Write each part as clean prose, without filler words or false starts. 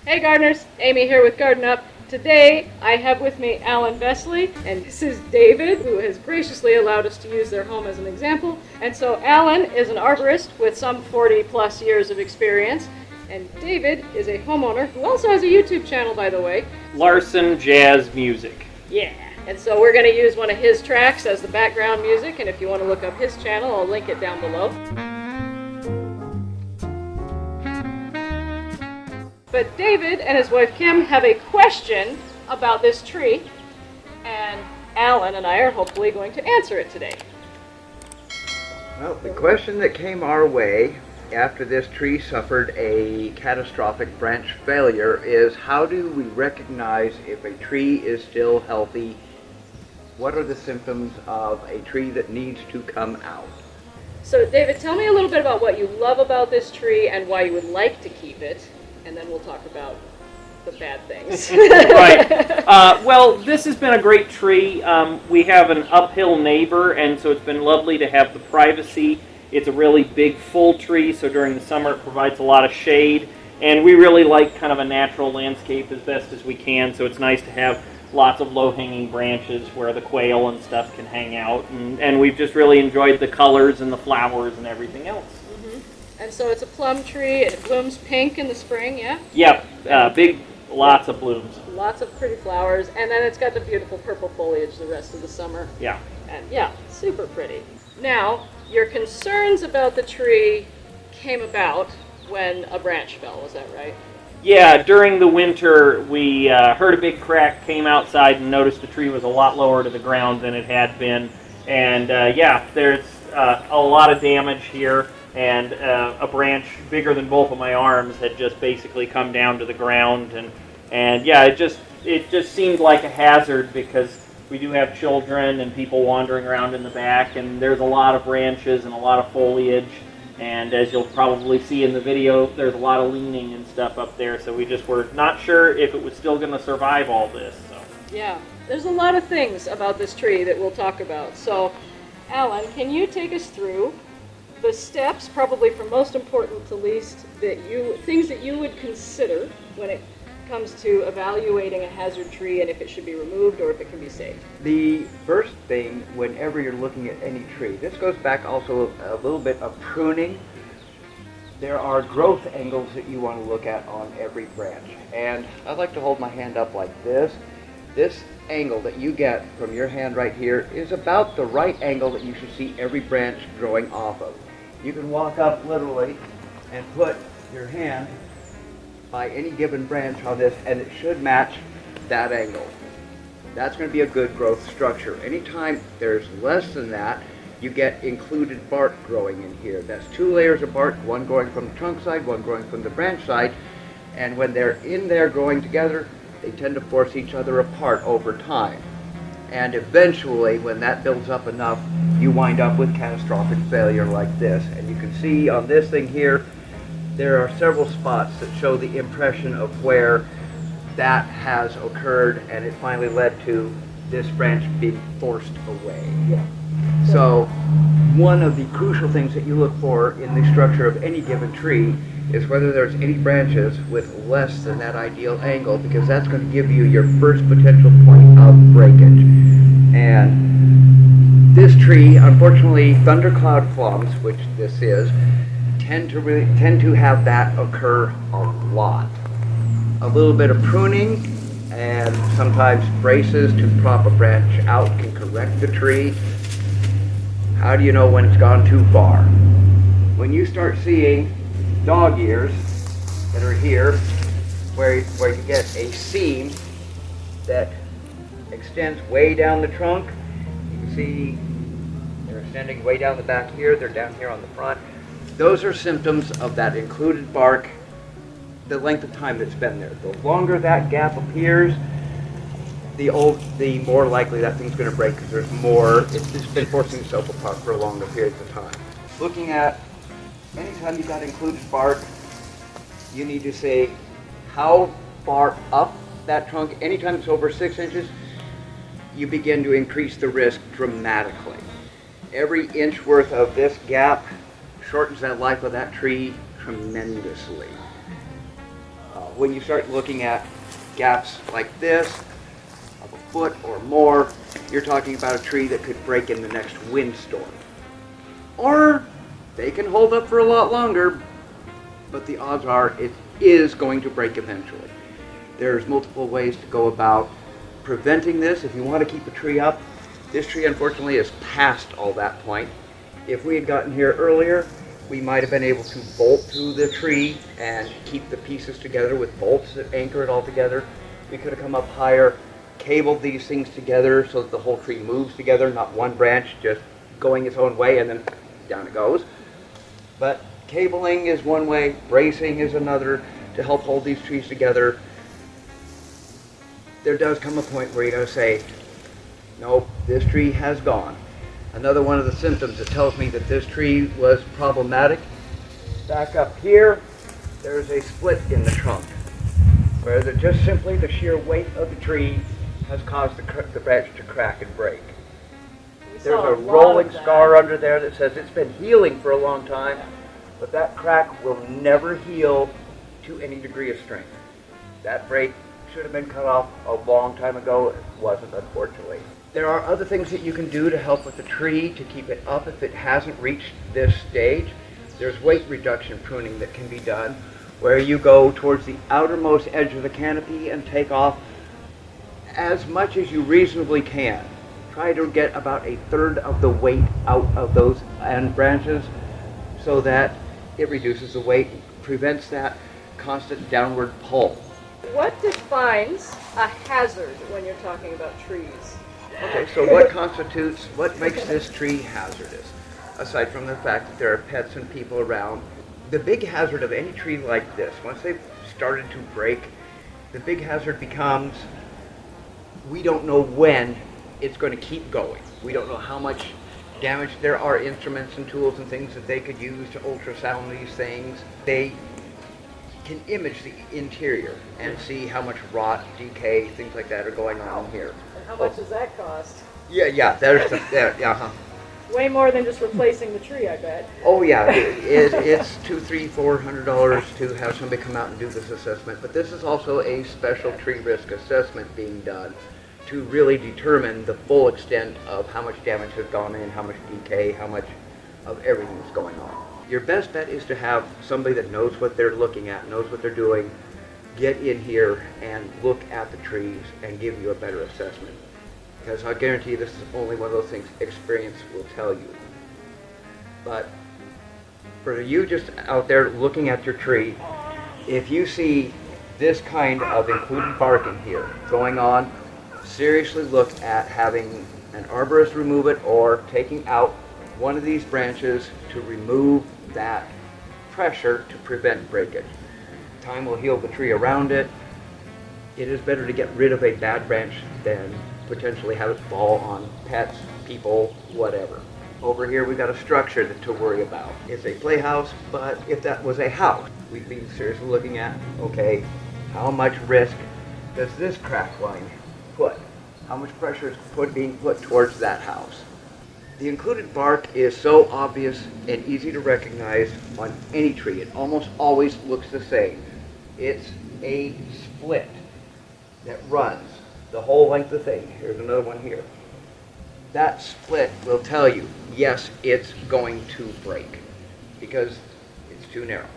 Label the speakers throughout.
Speaker 1: Hey gardeners, Amy here with Garden Up. Today I have with me Alan Vesley, and this is David, who has graciously allowed us to use their home as an example. And so Alan is an arborist with some 40 plus years of experience, and David is a homeowner who also has a YouTube channel, by the way.
Speaker 2: Larsen Jazz Music.
Speaker 1: Yeah, and so we're going to use one of his tracks as the background music, and if you want to look up his channel, I'll link it down below. But David and his wife Kim have a question about this tree, and Alan and I are hopefully going to answer it today.
Speaker 3: Well, the question that came our way after this tree suffered a catastrophic branch failure is, how do we recognize if a tree is still healthy? What are the symptoms of a tree that needs to come out?
Speaker 1: So David, tell me a little bit about what you love about this tree and why you would like to keep it, and then we'll talk about the bad things.
Speaker 2: Right. Well, this has been a great tree. We have an uphill neighbor, and so it's been lovely to have the privacy. It's a really big, full tree, so during the summer it provides a lot of shade. And we really like kind of a natural landscape as best as we can, so it's nice to have lots of low-hanging branches where the quail and stuff can hang out. And we've just really enjoyed the colors and the flowers and everything else.
Speaker 1: And so it's a plum tree, it blooms pink in the spring, yeah?
Speaker 2: Yep, big, lots of blooms.
Speaker 1: Lots of pretty flowers, and then it's got the beautiful purple foliage the rest of the summer.
Speaker 2: Yeah.
Speaker 1: And yeah, super pretty. Now, your concerns about the tree came about when a branch fell, was that right?
Speaker 2: Yeah, during the winter we heard a big crack, came outside and noticed the tree was a lot lower to the ground than it had been. And yeah, there's a lot of damage here. And a branch bigger than both of my arms had just basically come down to the ground, and yeah, it just seemed like a hazard because we do have children and people wandering around in the back, and there's a lot of branches and a lot of foliage, and as you'll probably see in the video, there's a lot of leaning and stuff up there, so we just were not sure if it was still going to survive all this. So
Speaker 1: Yeah, there's a lot of things about this tree that we'll talk about. So, Alan, can you take us through the steps, probably from most important to least, things that you would consider when it comes to evaluating a hazard tree and if it should be removed or if it can be saved?
Speaker 3: The first thing, whenever you're looking at any tree, this goes back also a little bit of pruning. There are growth angles that you want to look at on every branch. And I like to hold my hand up like this. This angle that you get from your hand right here is about the right angle that you should see every branch growing off of. You can walk up literally and put your hand by any given branch on this, and it should match that angle. That's going to be a good growth structure. Anytime there's less than that, you get included bark growing in here. That's two layers of bark, one growing from the trunk side, one growing from the branch side, and when they're in there growing together, they tend to force each other apart over time. And eventually, when that builds up enough, you wind up with catastrophic failure like this. And you can see on this thing here, there are several spots that show the impression of where that has occurred, and it finally led to this branch being forced away.
Speaker 1: Yeah.
Speaker 3: So one of the crucial things that you look for in the structure of any given tree is whether there's any branches with less than that ideal angle, because that's going to give you your first potential point of breakage. And this tree, unfortunately, thundercloud plums, which this is, tend to have that occur a lot. A little bit of pruning and sometimes braces to prop a branch out can correct the tree. How do you know when it's gone too far? When you start seeing dog ears that are here, where you get a seam that extends way down the trunk. You can see they're extending way down the back here, they're down here on the front. Those are symptoms of that included bark, the length of time that's been there. The longer that gap appears, the more likely that thing's going to break, because there's more, it's just been forcing itself apart for longer periods of time. Looking at anytime you've got included bark, you need to say how far up that trunk. Anytime it's over 6 inches, you begin to increase the risk dramatically. Every inch worth of this gap shortens that life of that tree tremendously. when you start looking at gaps like this, of a foot or more, you're talking about a tree that could break in the next windstorm. Or they can hold up for a lot longer, but the odds are it is going to break eventually. There's multiple ways to go about preventing this. If you want to keep a tree up, this tree unfortunately is past all that point. If we had gotten here earlier, we might have been able to bolt through the tree and keep the pieces together with bolts that anchor it all together. We could have come up higher, cabled these things together so that the whole tree moves together, not one branch just going its own way and then down it goes. But cabling is one way, bracing is another to help hold these trees together. There does come a point where you gotta say, nope, this tree has gone. Another one of the symptoms that tells me that this tree was problematic, back up here, there's a split in the trunk, where just simply the sheer weight of the tree has caused the branch to crack and break. There's a rolling scar under there that says it's been healing for a long time, but that crack will never heal to any degree of strength. That break should have been cut off a long time ago. It wasn't, unfortunately. There are other things that you can do to help with the tree to keep it up if it hasn't reached this stage. There's weight reduction pruning that can be done, where you go towards the outermost edge of the canopy and take off as much as you reasonably can. Try to get about a third of the weight out of those end branches so that it reduces the weight, prevents that constant downward pull.
Speaker 1: What defines a hazard when you're talking about trees?
Speaker 3: Okay, so what makes this tree hazardous? Aside from the fact that there are pets and people around, the big hazard of any tree like this, once they've started to break, the big hazard becomes, we don't know when it's going to keep going. We don't know how much damage. There are instruments and tools and things that they could use to ultrasound these things. They can image the interior and see how much rot, decay, things like that are going on here.
Speaker 1: And how much does that cost?
Speaker 3: Yeah, there's the, yeah.
Speaker 1: Way more than just replacing the tree, I bet.
Speaker 3: Oh yeah, it's $200, $300, $400 to have somebody come out and do this assessment. But this is also a special tree risk assessment being done to really determine the full extent of how much damage has gone in, how much decay, how much of everything that's going on. Your best bet is to have somebody that knows what they're looking at, knows what they're doing, get in here and look at the trees and give you a better assessment. Because I guarantee you this is only one of those things experience will tell you. But for you just out there looking at your tree, if you see this kind of included bark in here going on, seriously look at having an arborist remove it or taking out one of these branches to remove that pressure to prevent breakage. Time will heal the tree around it. It is better to get rid of a bad branch than potentially have it fall on pets, people, whatever. Over here we've got a structure to worry about. It's a playhouse, but if that was a house, we'd be seriously looking at, okay, how much risk does this crack line put? How much pressure is being put towards that house? The included bark is so obvious and easy to recognize on any tree. It almost always looks the same. It's a split that runs the whole length of the thing. Here's another one here. That split will tell you, yes, it's going to break because it's too narrow.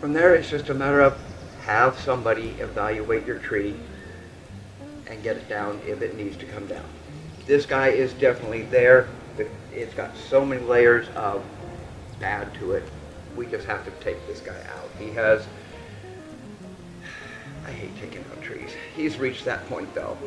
Speaker 3: From there, it's just a matter of have somebody evaluate your tree and get it down if it needs to come down. This guy is definitely there. It's got so many layers of bad to it. We just have to take this guy out. He has, I hate taking out trees. He's reached that point though.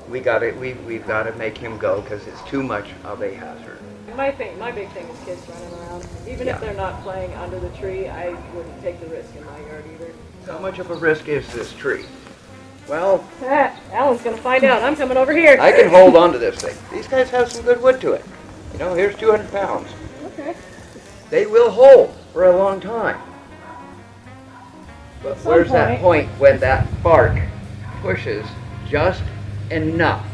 Speaker 3: We've got to make him go because it's too much of a hazard.
Speaker 1: My big thing is kids running around. Even if they're not playing under the tree, I wouldn't take the risk in my yard either.
Speaker 3: How much of a risk is this tree? Well,
Speaker 1: Alan's gonna find out. I'm coming over here.
Speaker 3: I can hold on to this thing. These guys have some good wood to it. You know, here's 200 pounds.
Speaker 1: Okay.
Speaker 3: They will hold for a long time. But where's that point when that bark pushes just enough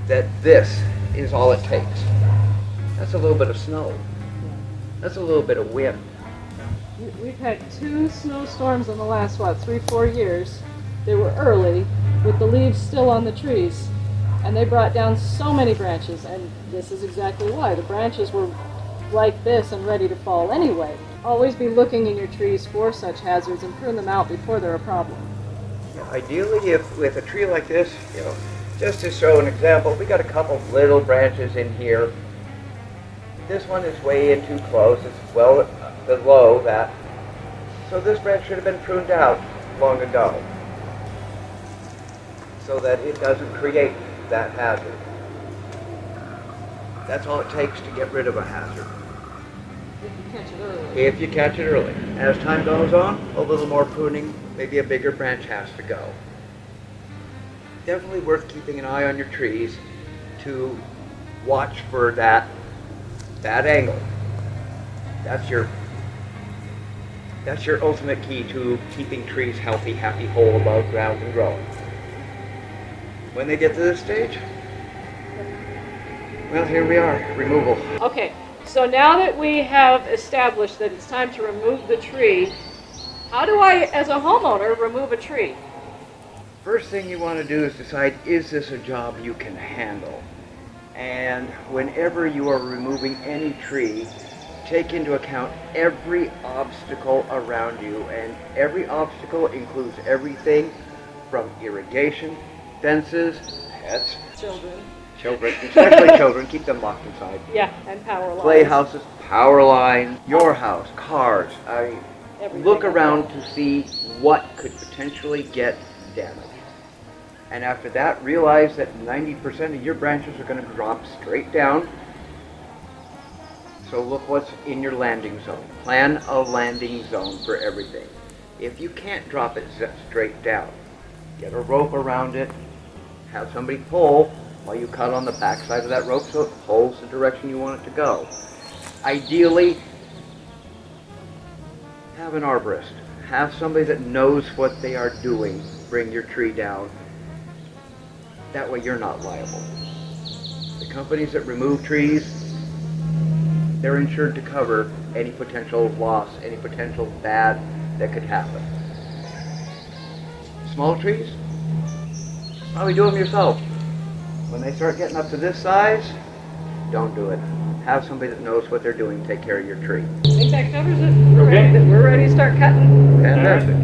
Speaker 3: that this is all it takes? That's a little bit of snow. That's a little bit of wind.
Speaker 1: We've had 2 snowstorms in the last, 3-4 years. They were early, with the leaves still on the trees, and they brought down so many branches, and this is exactly why. The branches were like this and ready to fall anyway. Always be looking in your trees for such hazards and prune them out before they're a problem.
Speaker 3: Ideally, if with a tree like this, just to show an example, we got a couple little branches in here. This one is way in too close. It's well below that. So this branch should have been pruned out long ago so that it doesn't create that hazard. That's all it takes to get rid of a hazard.
Speaker 1: If you catch it early.
Speaker 3: If you catch it early. As time goes on, a little more pruning, maybe a bigger branch has to go. Definitely worth keeping an eye on your trees to watch for that angle. That's your ultimate key to keeping trees healthy, happy, whole, above ground, and growing. When they get to this stage, well, here we are, removal.
Speaker 1: Okay, so now that we have established that it's time to remove the tree, how do I, as a homeowner, remove a tree?
Speaker 3: First thing you want to do is decide, is this a job you can handle? And whenever you are removing any tree, take into account every obstacle around you, and every obstacle includes everything from irrigation, fences, pets, children, especially children, keep them locked inside.
Speaker 1: Yeah, and power lines.
Speaker 3: Playhouses, power lines, your house, cars.
Speaker 1: Everything
Speaker 3: Look
Speaker 1: like
Speaker 3: around
Speaker 1: that.
Speaker 3: to see what could potentially get damaged. And after that, realize that 90% of your branches are going to drop straight down. So look what's in your landing zone. Plan a landing zone for everything. If you can't drop it straight down, get a rope around it, have somebody pull while you cut on the back side of that rope so it pulls the direction you want it to go. Ideally, have an arborist. Have somebody that knows what they are doing bring your tree down. That way you're not liable. The companies that remove trees, they're insured to cover any potential loss, any potential bad that could happen. Small trees, probably do them yourself. When they start getting up to this size, don't do it. Have somebody that knows what they're doing take care of your tree.
Speaker 1: I think that covers it.
Speaker 2: Okay.
Speaker 1: We're ready to start cutting.
Speaker 3: Fantastic.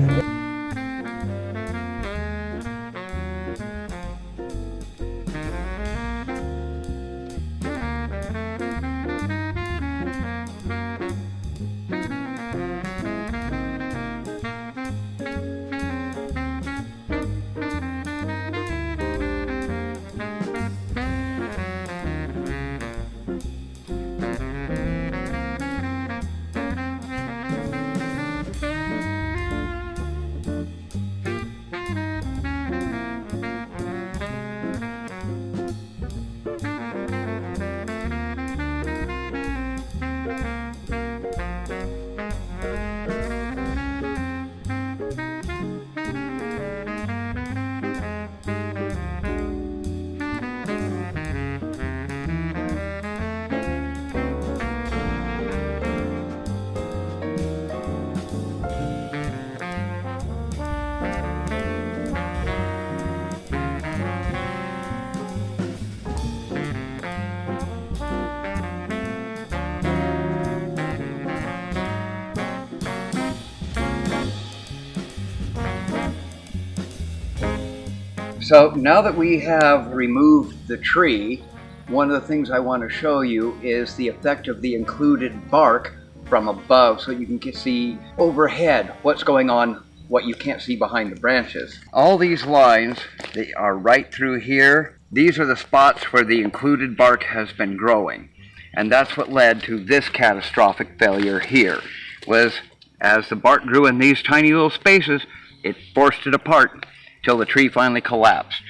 Speaker 3: So now that we have removed the tree, one of the things I want to show you is the effect of the included bark from above, so you can see overhead what's going on, what you can't see behind the branches. All these lines, they are right through here. These are the spots where the included bark has been growing. And that's what led to this catastrophic failure here, was as the bark grew in these tiny little spaces, it forced it apart till the tree finally collapsed.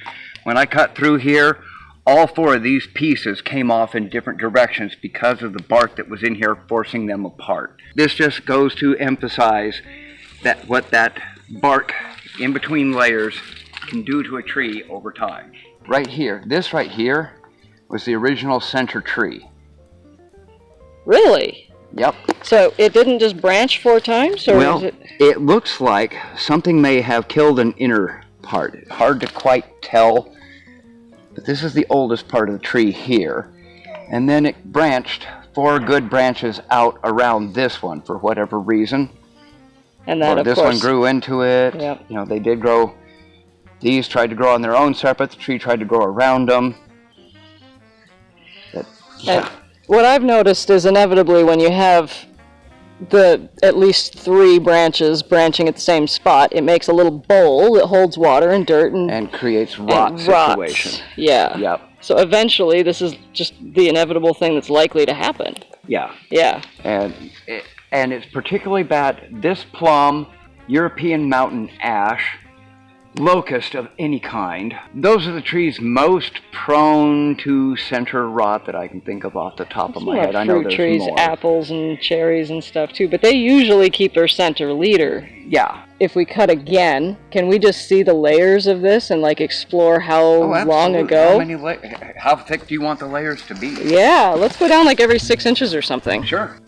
Speaker 3: When I cut through here, all 4 of these pieces came off in different directions because of the bark that was in here forcing them apart. This just goes to emphasize that what that bark in between layers can do to a tree over time. Right here, this right here was the original center tree.
Speaker 1: Really?
Speaker 3: Yep.
Speaker 4: So it didn't just branch 4 times, or
Speaker 3: Well,
Speaker 4: is it?
Speaker 3: it looks like something may have killed an inner part. Hard to quite tell, but this is the oldest part of the tree here. And then it branched 4 good branches out around this one for whatever reason.
Speaker 4: And that,
Speaker 3: Or
Speaker 4: of
Speaker 3: this
Speaker 4: course.
Speaker 3: one grew into it.
Speaker 4: Yep.
Speaker 3: You know, they did grow. These tried to grow on their own separate. The tree tried to grow around them. But, yeah.
Speaker 4: And what I've noticed is inevitably when you have at least 3 branches branching at the same spot, it makes a little bowl that holds water and dirt and
Speaker 3: creates rot
Speaker 4: and rots.
Speaker 3: situation.
Speaker 4: Yeah.
Speaker 3: Yep.
Speaker 4: So eventually, this is just the inevitable thing that's likely to happen.
Speaker 3: Yeah.
Speaker 4: Yeah.
Speaker 3: And it's particularly bad. This plum, European mountain ash, locust of any kind. Those are the trees most prone to center rot that I can think of off the top of my head. I know
Speaker 4: Fruit
Speaker 3: there's
Speaker 4: trees,
Speaker 3: more.
Speaker 4: apples and cherries and stuff too, but they usually keep their center leader.
Speaker 3: Yeah.
Speaker 4: If we cut again, can we just see the layers of this and like explore how long ago?
Speaker 3: How thick do you want the layers to be?
Speaker 4: Yeah, let's go down like every 6 inches or something.
Speaker 3: Sure.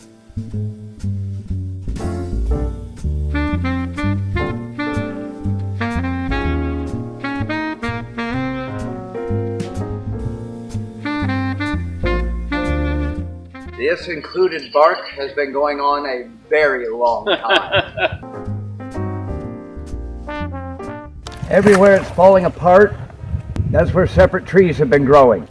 Speaker 3: This included bark has been going on a very long time. Everywhere it's falling apart, that's where separate trees have been growing.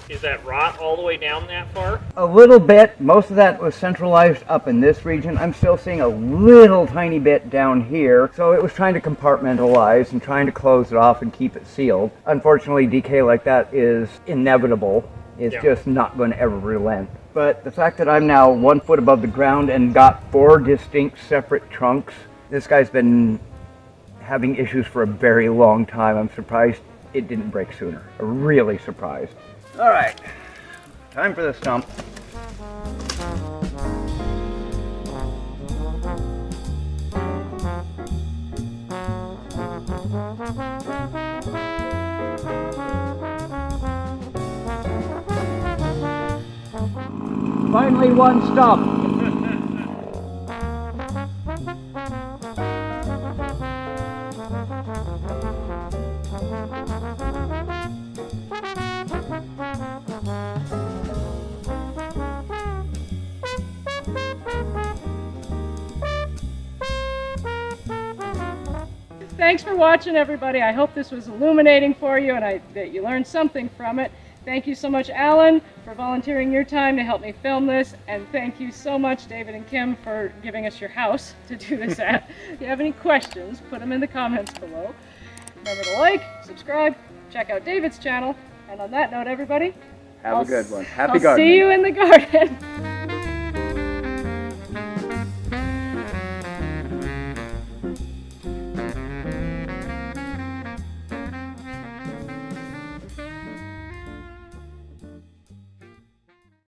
Speaker 2: Is that rot all the way down that far?
Speaker 3: A little bit. Most of that was centralized up in this region. I'm still seeing a little tiny bit down here. So it was trying to compartmentalize and trying to close it off and keep it sealed. Unfortunately, decay like that is inevitable. It's just not going to ever relent. But the fact that I'm now 1 foot above the ground and got 4 distinct separate trunks, this guy's been having issues for a very long time. I'm surprised it didn't break sooner. I'm really surprised. All right, time for the stump. Finally, one stump.
Speaker 1: Thanks for watching, everybody. I hope this was illuminating for you and that you learned something from it. Thank you so much, Alan, for volunteering your time to help me film this. And thank you so much, David and Kim, for giving us your house to do this at. If you have any questions, put them in the comments below. Remember to like, subscribe, check out David's channel. And on that note, everybody,
Speaker 3: Have a good one. Happy
Speaker 1: I'll
Speaker 3: gardening.
Speaker 1: see you in the garden.